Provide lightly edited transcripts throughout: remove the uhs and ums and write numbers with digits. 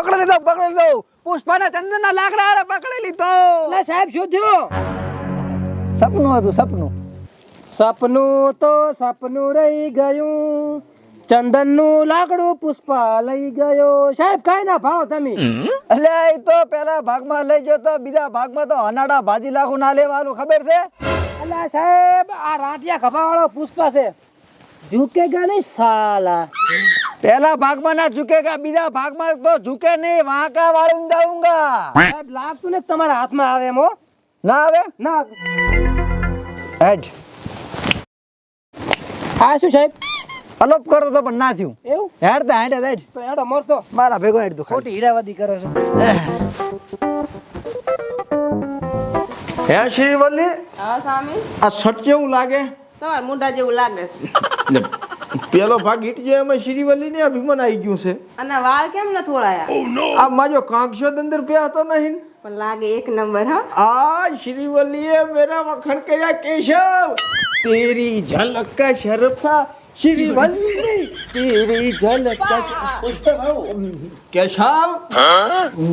પકડી લીધો પુષ્પાના ચંદનના લાકડા આરે પકડી લીધો લે સાહેબ શોધ્યો સપનું હતું સપનું તો સપનું રહી ગયું ચંદનનું લાકડું પુષ્પા લઈ ગયો સાહેબ કાઈ ના ભાવ તમે એટલે એ તો પેલા ભાગમાં લઈ ગયો તો બીજા ભાગમાં તો અનાડા ભાજી લાખું ના લેવાનું ખબર છે અલા સાહેબ આ રાટિયા ખભા વાળો પુષ્પા છે ઝુકેગા નહીં સાલા પહેલા ભાગમાં ના ઝુકેગા બીજા ભાગમાં તો ઝુકે નહીં વાંકા વાળું જાઉંગા સાહેબ લાગતું ને તમારા હાથમાં આવે એમ હો ના આવે ના હેડ આ શું સાહેબ અલોપ કરતો તો પણ ના થયું એવું હેડ તો હેડ હેડ તો એડો મરતો મારા ભેગો હેડ તું ખોટી હીરાવાદી કરો છો હે શ્રીવલ્લી હા સ્વામી આ સટ કેવું લાગે તમારા મોઢા જેવું લાગે છે પેલો ભાગ ઈટ જે એમાં શ્રીવલ્લી ને અભિમાન આવી ગયું છે અને વાળ કેમ ન થોડાયા આ માજો કાંકશો અંદર પે હતો નહીં પણ લાગે એક નંબર હા આ શ્રીવલ્લીએ મેરા વખણ કર્યા કેશવ તેરી ઝલક કા શરફા શ્રીવલ્લી તેરી ઝલક કા પુષ્પા ભાવ કેશવ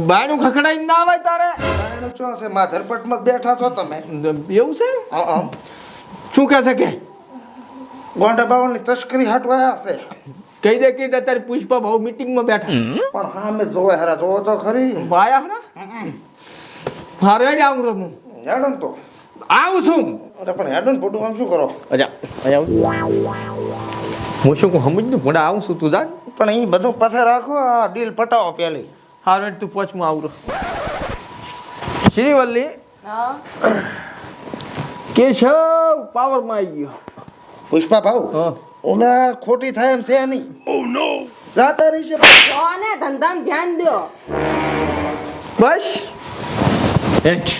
બાયનું ખખડાઈ ના આવે તારે બાયણું શું છે માધરપટમાં બેઠા છો તમે એવું છે શું કહે છે કે ગોંડા બાવળની તસ્કરી હટવાયા છે કહી દે તારી પુષ્પા ભાવ મીટિંગમાં બેઠા પણ હા મેં જોવે હરા જોવો તો ખરી આયા હરા હારે આવું રમું હેડું તો આવું છું અરે પણ હેડું ફોટું આમ શું કરો અજા હું શું કહું સમજ ને મોડા આવું છું તું જા પણ એ બધું પાસે રાખો આ ડીલ પટાવો પેલી હારે તું પોચમાં આવું શ્રીવલ્લી હા કેશવ પાવરમાં આવી ગયો પુષ્પા ભાવ હા ઓલા ખોટી થાય એમ છે નહીં ઓ નો જાતા રહી છે કોને ધંધામાં ધ્યાન દો બસ હેઠ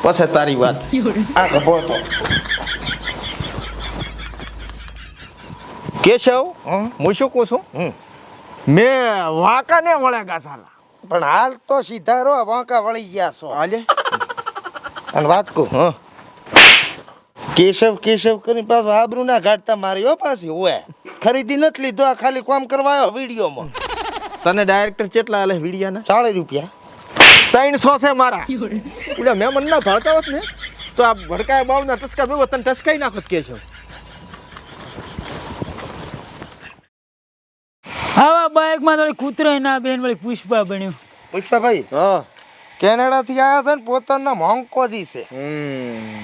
પછી તારી વાત આ ગભો તો કેશવ હમ હું શું કહું છું હમ મેં વાંકા ને વળ્યા સાલા પણ હાલ તો સીધા રો વાંકા વળી ગયા છો આજે અને વાત કહું હા કેશવ કરી પાછું આબરૂ ના ગાડતા મારી હો પાછી હોય ખરીદી નથી લીધો આ ખાલી કામ કરવા આવ્યો વિડીયોમાં તને ડાયરેક્ટર કેટલા આલે વિડિયાના 40 રૂપિયા 300 છે મારા ઉડા મેં મન ના ભાળતા હોત ને તો આ ભડકાયા બાવના ટસકા ભેગો તને ટસકાઈ નાખત કેશવ આવા બાઇક માં થોડી કૂતરાય ના બેન વળી પુષ્પા બન્યું પુષ્પાભાઈ હા કેનેડા થી આયા છે ને પોતાના મોંકોજી છે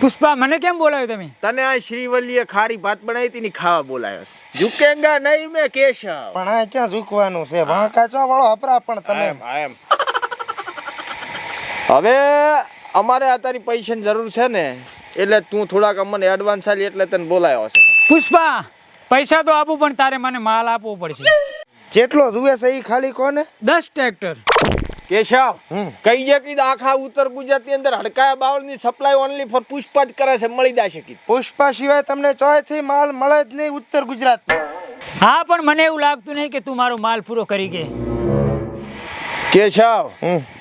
પુષ્પા મને કેમ બોલાવ્યો તમે તને આ શ્રીવલ્લીએ ખારી ભાત બનાવી હતી ની ખાવા બોલાયો છે ઝુકેંગા નહીં મેં કેશવ પણ આ ક્યાં ઝૂકવાનું છે વાંકા ચો વાળો હપરા પણ તમે એમ હવે અમારે આ તારી પૈસાની જરૂર છે ને એટલે તું થોડાક અમને એડવાન્સ આલી એટલે તને બોલાયો છે પુષ્પા પૈસા તો આપું પણ તારે મને માલ આપવો પડશે જેટલો જુએ છે એ ખાલી કોને 10 ટ્રેક્ટર કેશવ કઈ જે કીધું આખા ઉત્તર ગુજરાત ની અંદર હડકાયા બાવળ ની સપ્લાય ઓનલી ફોર પુષ્પા જ કરે છે મળી જશે કીધું પુષ્પા સિવાય તમને ચોયથી માલ મળે જ નહીં ઉત્તર ગુજરાત હા પણ મને એવું લાગતું નહીં કે તું મારો માલ પૂરો કરી ગઈ કેશવ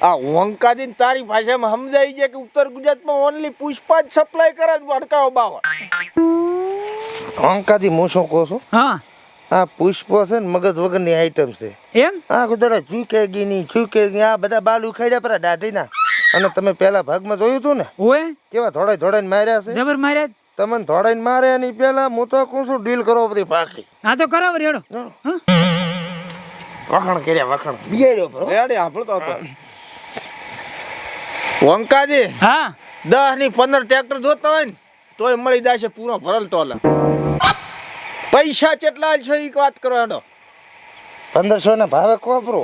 આ વંકાજી તારી ભાષામાં સમજાઈ જાય કે ઉત્તર ગુજરાતમાં ઓનલી પુષ્પા જ સપ્લાય કરે છે હડકાયો બાવળ અંકાજી હું શું કહું છું હા આ પુષ્પો છે ને મગજ વગરની આઈટમ છે એમ આ કુદરત ચૂકેગી આ બધા બાલ ઉખાડ્યા પરા દાઢીના અને તમે પેલા ભાગમાં જોયું હતું ને ઓએ કેવા ધોડાઈને માર્યા છે જબર માર્યા તમને ધોડાઈને મારે એની પેલા હું તો કહું છું ડીલ કરો બધી પાકી હા તો કરાવ રેડો વખાણ કર્યા વખાણ બિયાડ્યો બરો રેડી આપણો તો વંકાજી હા 10 ની 15 ટ્રેક્ટર જોતા હોય ને તોય મળી જશે પૂરો ભરલ ટોલા પૈસા કેટલા છે એ વાત કરો હેડો 1500 ના ભાવે કોપરો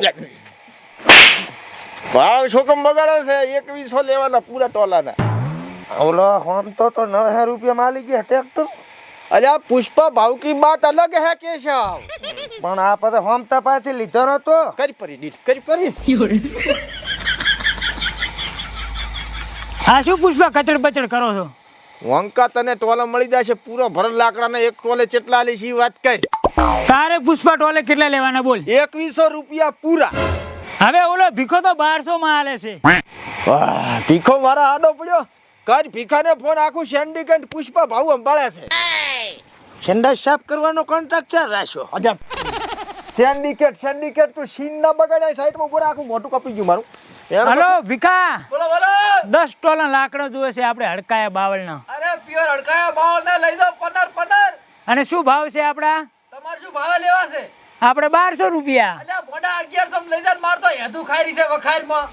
ભાવ શોકમ બગાડો છે 2100 લેવાના પૂરા ટોલાના ઓલો હોમ તો 9000 રૂપિયા માં આલી ગયા ટ્રેક્ટર અલ્યા પુષ્પા ભાવ કી બાત અલગ હે કેશવ પણ આ પછી હોમતા પાસેથી લીધો નતો કરી પરી ડીટ કરી પરી હા શું પુષ્પા કચડ બચડ કરો છો વંકા તને ટોલા મળી જશે પૂરો ભરલ લાકડાના એક ટોલે કેટલા આલી છે વાત કરી તારે પુષ્પા ટોલે કેટલા લેવાના બોલ 2100 રૂપિયા પૂરા હવે ઓલો ભીખો તો 1200 માં આલે છે વાહ ભીખો મારા આડો પડ્યો કર ભીખાને ફોન આખું સેન્ડિકેટ પુષ્પા ભાવ સંભાળે છે સંડાસ સાફ કરવાનો કોન્ટ્રાક્ટ છે રાખ્યો અજા સેન્ડિકેટ તું સીન ના બગાડાય સાઈડમાં પૂરા આખું મોટું કપી ગયું મારું હલો ભીખા, બોલો બોલો 10 ટોલા લાકડો જોવે છે આપણે હડકાયા બાવળના. અરે પ્યોર હડકાયા બાવળ ને લઈ જાઓ પનર અને શું ભાવ છે આપડા? તમારે શું ભાવે લેવા છે? આપણે 1200 રૂપિયા. અલ્યા મોઢા 1100 લઈ જા માર તો હેદુ ખાઈ રહી છે વખારમાં.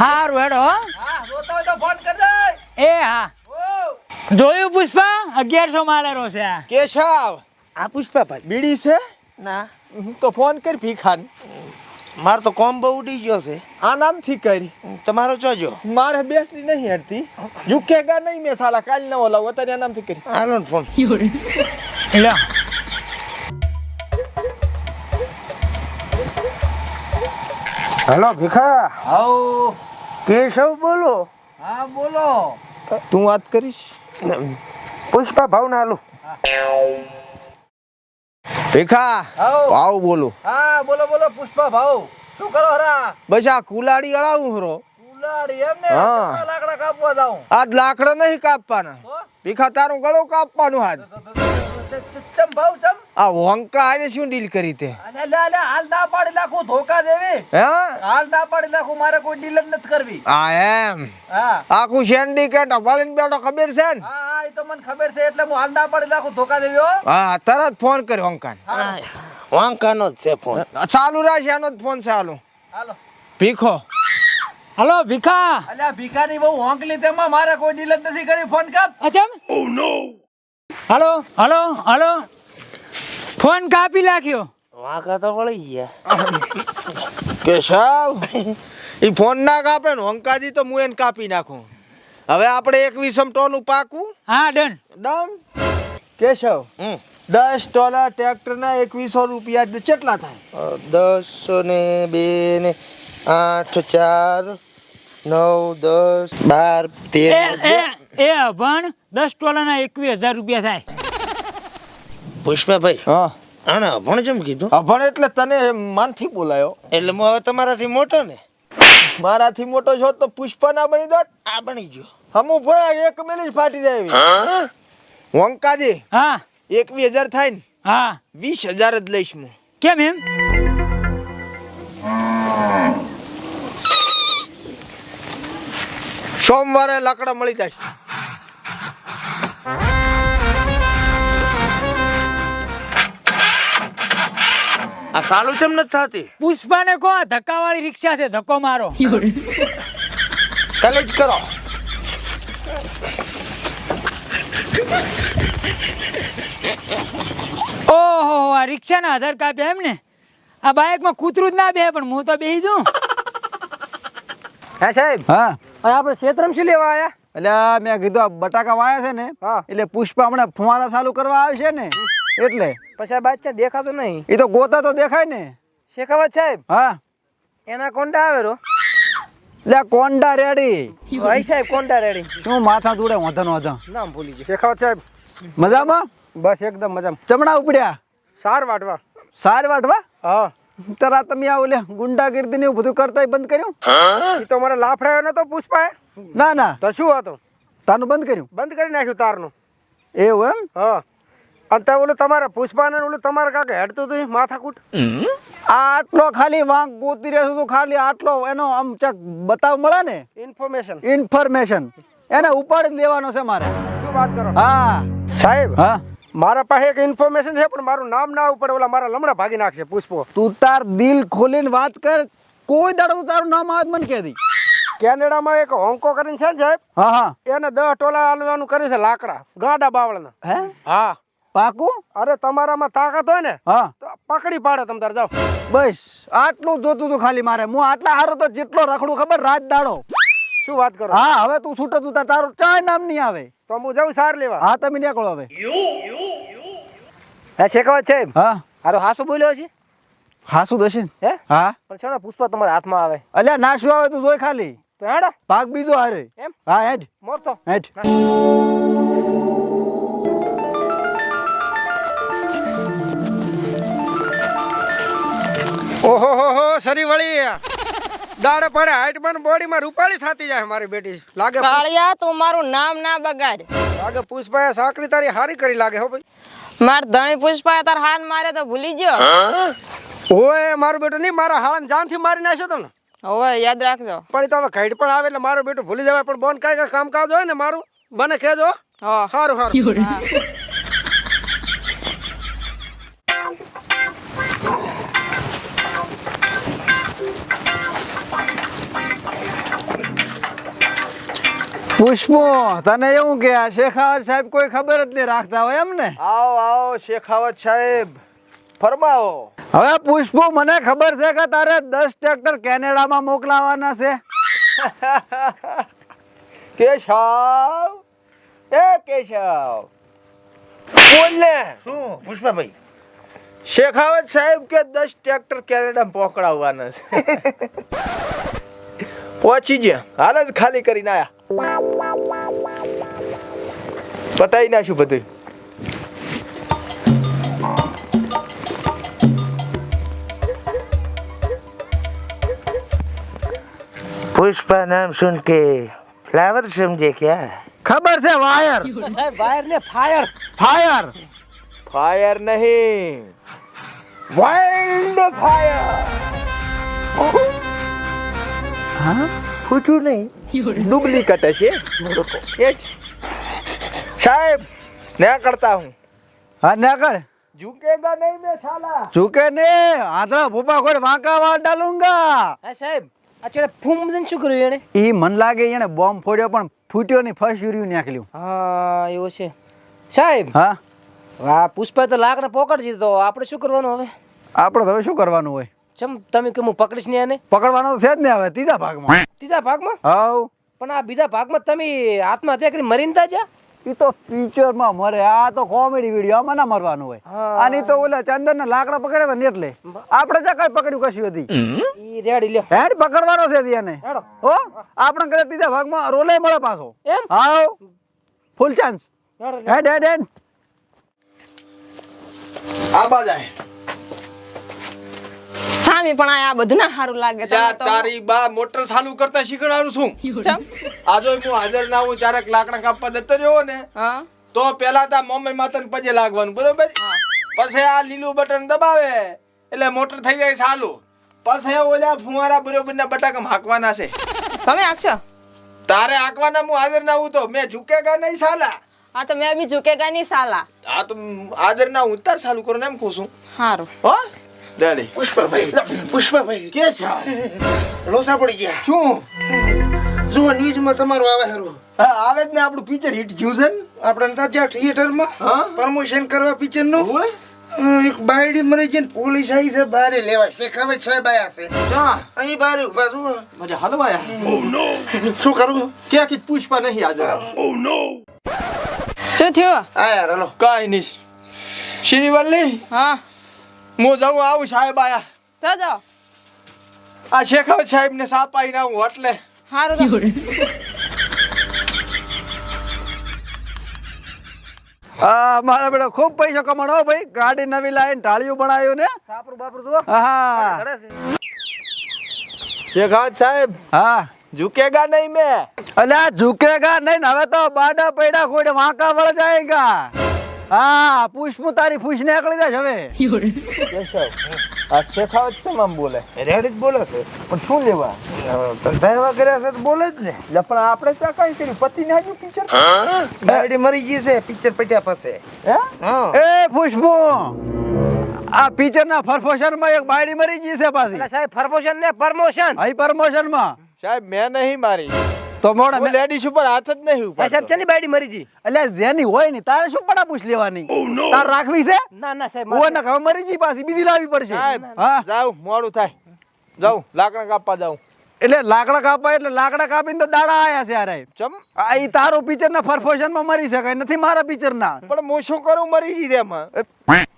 હારું હેડો હો. હા જોતો હોય તો ફોન કરજે. એ હા, ઓ જોયું પુષ્પા? 1100 માલેરો છે આ. કેશવ આ પુષ્પાભાઈ બીડી છે ના, તો ફોન કર ભીખાન. માર તો કોમ્બો ઉડી ગયો છે. આ નામથી કરી તમારો જોજો. મારે બેટરી નહીં હટતી ઝુકેગા નહીં મેં સાલા કાલ નવો લાવું અત્યારે આ નામથી કરી. હાલો ને ફોન. લ્યો. હેલો ભીખા, આવો કેશવ બોલો. હા બોલો. તું વાત કરીશ પુષ્પા ભાવ ના હાલો. ભીખા આવો. આવ બોલો. હા બોલો બોલો પુષ્પા ભાવ. શું કરો હરા? બસ આ કુલાડી અળાવું હરો. ઉલાડી એમ ને? હા. કેટલા લાકડા કાપવા જાઉં? આજ લાકડા નહીં કાપવાના ભીખા તારું ગળું કાપવાનું હાજ. ચમ ભાવ ચમ? આ વંકા આને શું ડીલ કરી તે? અને લે હાલ ના પાડી નાખું ધોકા દેવી. હે હાલ ના પાડી નાખું, મારે કોઈ ડીલ જ નથી કરવી. આ એમ હા આખું સેન્ડિકેટ વળીને બેઠો ખબર છે ને? હા હા, એ તો મને ખબર છે એટલે હું હાલ ના પાડી નાખું ધોકા દેવી હો. હા તરત ફોન કર વંકાને. વાંકાનો જ છે ફોન. ચાલુ રાખ એનો જ ફોન છે હાલો. હાલો. ભીખો હલો ભીખા. અલ્યા ભીખાની બહુ હોંકલી તેમાં મારે કોઈ ડીલ જ નથી કરી. ફોન કાપ. અચ્છા. Oh no. Hello hello hello. Phone કાપી નાખ્યો. વાંકા તો વળી ગયા. કેશવ ઈ ફોન ના કાપે ને વંકાજી તો હું એને કાપી નાખું. હવે આપણે 21 ટોનું પાકું. હા ડન. ડન. કેશવ 10 ટોલા ટ્રેક્ટર ના 2100 રૂપિયા કેટલા થાય? 10 ને 2 ને 8 4 9 10 12 13. એ અભણ 10 ટોલાના 21000 રૂપિયા થાય. પુષ્પાભાઈ હા આને અભણ જેમ કીધું? અભણ એટલે તને માનથી બોલાયો. એટલે હું હવે તમારાથી મોટો ને? મારાથી મોટો છો તો પુષ્પા ના બની દોત. આ બની ગયો. હમુ ફોડા એક મિલી જ ફાટી જાય એવી. વંકાજી હા 21000 થાય ને? હા 20000 જ લઈશ હું. કેમ એમ? સોમવારે લાકડા મળી જશે. આ સાલું કેમ નથી થતી? પુષ્પાને કહો ધક્કા વાળી રિક્ષા છે, ધક્કો મારો. કાલે જ કરો. ઓહો આ રિક્ષાના 1000 કાપ્યા એમ ને? આ બાઇકમાં કૂતરું જ ના બે પણ હું તો બેહી જઉં. હા સાહેબ. હા આપણે ક્ષેત્રમ શું લેવા આયા? એટલે મેં કીધું આ બટાકા વાયા છે ને હા. એટલે પુષ્પા હમણાં ફુવારા ચાલુ કરવા આવશે ને એટલે પછી આ બાચ્ચા દેખાતો નહીં. એ તો ગોતા તો દેખાય ને. શેખાવત સાહેબ હા એના કોંડા આવે રો. એટલે કોંડા રેડી. ભાઈ સાહેબ કોંડા રેડી. શું માથા દુડે વધન વધન. નામ ભૂલી ગયો. શેખાવત સાહેબ મજામાં? બસ એકદમ મજામાં. ચમડા ઉપડ્યા? સાર વાટવા. સાર વાટવા? હા તારા તમે આ ઓલે ગુંડાગીર્દી ને એવું બધું કરતા બંધ કર્યું? એ તો મને લાફડાયો નતો પુષ્પાએ. ના ના તો શું હતું? તાનું બંધ કર્યું? બંધ કરી નાખ્યું તારનું. એવું એમ? હા અને તે ઓલું તમારા પુષ્પાને ઓલું તમારા કાકે હેડતું હતું માથાકૂટ. આટલો ખાલી વાંક ગોતી રહ્યો છું ખાલી આટલો એનો આમ ચક બતાવ મળે ને ઇન્ફોર્મેશન. ઇન્ફોર્મેશન એને ઉપાડી લેવાનો છે મારે. શું વાત કરો હા સાહેબ? હા મારા પાસે એક ઇન્ફોર્મેશન છે પણ મારું નામ ના ઉપર ઓલા મારા લમણા ભાગી નાખશે પુષ્પો. તું તાર દિલ ખોલીને વાત કર. કોઈ દાડો તારું નામ આવે મને કહી દી. કેનેડામાં એક હોંકો કરીને છે ને સાહેબ, હા હા એને 10 ટોલા આલવાનું કર્યું છે લાકડા ગાડા બાવળના. હે હા પાકું? અરે તમારામાં તાકાત હોય ને હા તો પકડી પાડે તમ તાર જાઓ. બસ આટલું જોતું હતું ખાલી મારે. હું આટલા હારો તો જેટલો રખડું ખબર રાત દાડો. શું વાત કરો? હા હવે તું છૂટો તું તારું ચાય નામ નહીં આવે. તો હું જાઉં સાર લેવા. હા તમે નીકળો હવે. હે શેખાવત સાહેબ હા હારો હાસુ બોલ્યો છે હા શું દશે? હે હા પણ છે ને પુષ્પા તમારા હાથમાં આવે અલ્યા ના શું આવે તું જોઈ ખાલી. તો હેડો ભાગ બીજો હારે. એમ? હા હેડ મોરતો હેડ. ઓહો હો હો સરી વળી દાડે પડે હાઈટમાં બોડીમાં રૂપાળી થતી જાય મારી બેટી. લાગે કાળિયા તું મારું નામ ના બગાડ. લાગે પુષ્પાએ સાંકળી તારી હારી કરી લાગે હો ભાઈ. માર ધણી પુષ્પાએ તાર હાન મારે તો ભૂલી ગયો. ઓય મારો બેટો નહીં, મારા હાળાને જાનથી મારી નાખ્યો તો ને. હવે યાદ રાખજો. પણ એ તો હવે ઘાટ પણ આવે એટલે મારો બેટો ભૂલી જવાય. પણ બોન કાંઈ કામકાજ હોય ને મારું મને કહેજો. હા. સારું સારું. પુષ્પો, તને એવું કે આ શેખાવત સાહેબ કોઈ ખબર જ નહીં રાખતા હોય એમ ને? આવો આવો શેખાવત સાહેબ, ફરમાવો. હવે પુષ્પો, મને ખબર છે કે તારે 10 ટ્રેક્ટર કેનેડામાં મોકલાવાના છે. કેશવ, એ કેશવ, બોલ ને. શું પુષ્પાભાઈ? શેખાવત સાહેબ કે 10 ટ્રેક્ટર કેનેડામાં પકડાવવાના છે. પહોંચી ગયા, હાલ જ ખાલી કરીને આયા. પતાઈ નાખ્યું બધું. पुष्पा नाम सुन के फ्लावर समझे क्या? ખબર છે વાયર. સાહેબ વાયર ને ફાયર. ફાયર. ફાયર નહીં, વાઇલ્ડ ફાયર. હા, ફૂટું નહીં, ડુપ્લિકેટ છે. એ જ. સાહેબ ના કરતા હું. હા નાકળ. ઝુકેગા નહીં મેં સાલા. ઝુકે ને આંધળા ભૂપા કોઈ વાંકા વાળ ડાલુંગા. હા સાહેબ, આ ચડે ફૂમ બદન શું કર્યું એને? ઈ મન લાગે એને બોમ્બ ફોડ્યો પણ ફૂટ્યો નહીં, ફર્સ્ટ યુરિયું નાખ્યું. હા એવું છે સાહેબ. હા, વાહ, પુષ્પા તો લાકડા પકડજી, તો આપણે શું કરવાનું હવે? આપણે તો હવે શું કરવાનું હોય? ચમ તમે કે હું પકડીશ ને એને પકડવાનો તો છે જ ને હવે ત્રીજા ભાગમાં. ત્રીજા ભાગમાં? હાઉ, પણ આ બીજા ભાગમાં તમે આત્મહત્યા કરી મરીને તા જા. ઈ તો પિક્ચર માં મરે, આ તો કોમેડી વિડીયો, આમાં ના મરવાનું હોય. હા. આની તો ઓલા ચંદન ના લાકડા પકડ્યા હતા ને એટલે આપણે જા કઈ પકડ્યું કશું હતી. ઈ રેડી લ્યો. હેડ પકડવાનો છે એને. હેડો. હો, આપણે કદાચ ત્રીજા ભાગમાં રોલે મળે પાછો. એમ? હાઉ, ફૂલ ચાન્સ. હેડો, હેડો. હેડ હેડ હેડ. આ બાજાય. સામી પણ આ બધું ના સારું લાગે જા તમે તો. તારી બા મોટર ચાલુ કરતા શીખવાડું છું. ચમ? આજો હું હાજર ના હું ચારક લાકડા કાપવા જતો રહ્યો ને હા. તો પેલા તા મમ્મી માતાને પજે લાગવાનું, બરોબર? પછી આ લીલું બટન દબાવે એટલે મોટર થઈ જાય ચાલુ. પછી ઓલા ફુવારા બરોબર ના બટાકા હાંકવાના છે. તમે આખશો? તારે હાંકવાના હું હાજર ના હું તો મેં ઝુકેગા નહીં સાલા. હા તો મેં બી ઝુકેગા નહીં સાલા. આ તો હાજર ના હું તાર ચાલુ કરો ને એમ કહું છું. સારું. હો ડેડી. પુષ્પાભાઈ કે છે? લોસા પડી ગયા. શું? જો ન્યૂઝમાં તમારું આવે હરું. હા આવે જ ને, આપણું પિક્ચર હિટ ગયું છે ને. આપણે ત્યાં જ્યાં થિયેટરમાં હા? પ્રમોશન કરવા પિક્ચરનું હોય? એક બાયડી મરી જઈને પોલીસ આવી છે બારે લેવા. શેખાવત સાહેબ આયા છે. ચા અહીં બારે ઉભા છો. મજા હલવાયા. શું કરું? ક્યાં કીધું પુષ્પા નહીં હાજર. શું થયું? આયા રલો. કાઈ નહીં. શ્રીવલ્લી હા. હું જાઉં આવું, સાહેબ આયા. તો જાઓ. આ શેખાવત સાહેબ ને સાપ આવીને આવું એટલે. સારું તો. મારા બેટા ખૂબ પૈસા કમાણો હો ભાઈ. ગાડી નવી લાવીને ઢાળિયું બનાવ્યું ને. સાપરું બાપરું તો હા કરે છે. શેખાવત સાહેબ હા. ઝુકેગા નહીં મેં. અલ્યા ઝુકેગા નહીં ને, હવે તો બાડા પૈડા કોઈ વાંકા વળ જાયગા. હા, પુષ્પ તારી ફૂસ નીકળી જાય હવે. આ શેખાવત છે આમ બોલે. રેડી જ બોલે છે. પણ શું લેવા? ધંધા એવા કર્યા છે તો બોલે જ ને. લે પણ આપણે ત્યાં કઈ કર્યું? પતિ ને આજુ પિક્ચર. બાયડી મરી ગઈ છે પિક્ચર પટ્યા પાસે. હે? હા. એ પુષ્પો, આ પિક્ચર ના પ્રમોશન માં એક બાયડી મરી ગઈ છે પાછી. એટલે સાહેબ પ્રમોશન ને પ્રમોશન. હાઈ પ્રમોશન માં સાહેબ મેં નહીં મારી. તો મોડા હું લેડીઝ ઉપર હાથ જ નહીં સાહેબ ઉપાડતો. છે ને બાયડી મરી જી. એટલે જેની હોય ને તારે શું પડા પૂછ લેવાની? તાર રાખવી છે? ના ના સાહેબ. ઓય ને હવે મરી ગઈ પાછી બીજી લાવવી પડશે. સાહેબ હા, જાઉં મોડું થાય. જાઉં લાકડા કાપવા જાઉં. એટલે લાકડા કાપા એટલે લાકડા કાપીને તો દાડા આયા છે યાર. ચમ આ ઈ તારો પિક્ચર ના પ્રમોશન માં મરી શકાય, નથી મારા પિક્ચર ના. પણ હું શું કરું? મરી ગઈ તેમાં.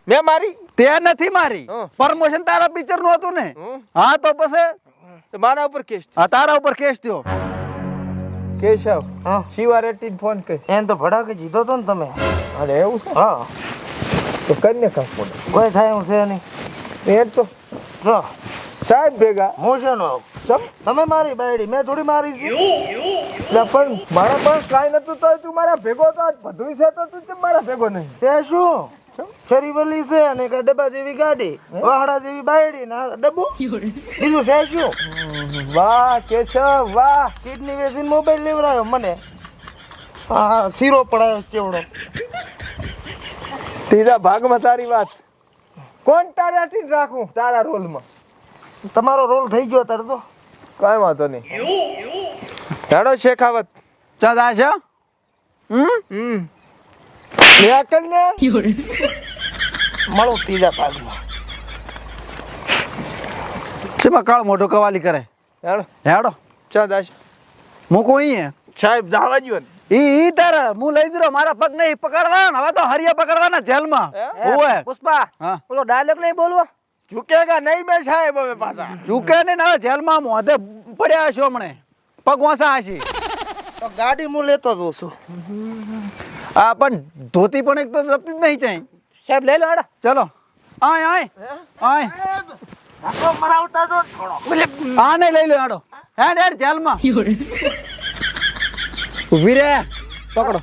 મેં મારી. તે નથી મારી. હં. પ્રમોશન તારા પિક્ચર નું હતું ને. હં? હા તો પછી તો મારા ઉપર કેસ. આ તારા ઉપર કેસ થયો. કેશવ હા. શિવા રેટી ફોન કર. એને તો ભડાકે જીધો તો ને તમે. અરે એવું છે? હા. તો કરીને કામ ફોન. કોઈ થાય એવું છે નહીં. એ તો જો સાહેબ ભેગા. હું છે નો આવું. ચમ તમે મારી બાયડી, મેં થોડી મારી છે. લે પણ મારા પાસે કાંઈ નતું તો તું મારા ભેગો તો આજ બધુંય છે તો તું કેમ મારા ભેગો નહીં? તે શું ફેરીવલી છે અને એક આ ડબ્બા જેવી ગાડી વાહડા જેવી બાયડી ને આ ડબ્બો બીજું છે શું? વાહ કેશવ વાહ. કિડની વેચીને મોબાઈલ લેવડાયો મને. હા શીરો પડાયો કેવડો. ત્રીજા ભાગમાં તારી વાત. કોણ તારાથી જ રાખું તારા રોલમાં? તમારો રોલ થઈ ગયો તારે તો. કઈ વાંધો નહીં. હેડો શેખાવત. ચા દાશે લે કર ને. મળો ત્રીજા ભાગમાં. ચેમાં કાળ મોટો કવાલી કરે હેડો હેડો ચા દાશ. મૂકો અહીંયા સાહેબ જાવા જો ને. ઈ તારે હું લઈ દીધો મારા પગ નહીં પકડવા ને હવે તો હરિયા પકડવાના જેલમાં ઓય પુષ્પા હા પેલો ડાયલોગ નહીં બોલવો. ઝુકેગા નહીં મેં સાહેબ હવે પાછા. ચૂકે ને હવે જેલમાં મોઢે પડ્યા હશો હમણે પગ વાંસા હશી તો ગાડી હું લેતો જઉં છું. આ પણ ધોતી પણ એક તો જપતી જ નહીં ચાઈ સાહેબ લઈ લો હેડો. ચલો આય આય આય મરાવતા જો થોડો. આ નહીં લઈ લો હેડો હેડ હેડ જેલમાં ઊભી રે પકડો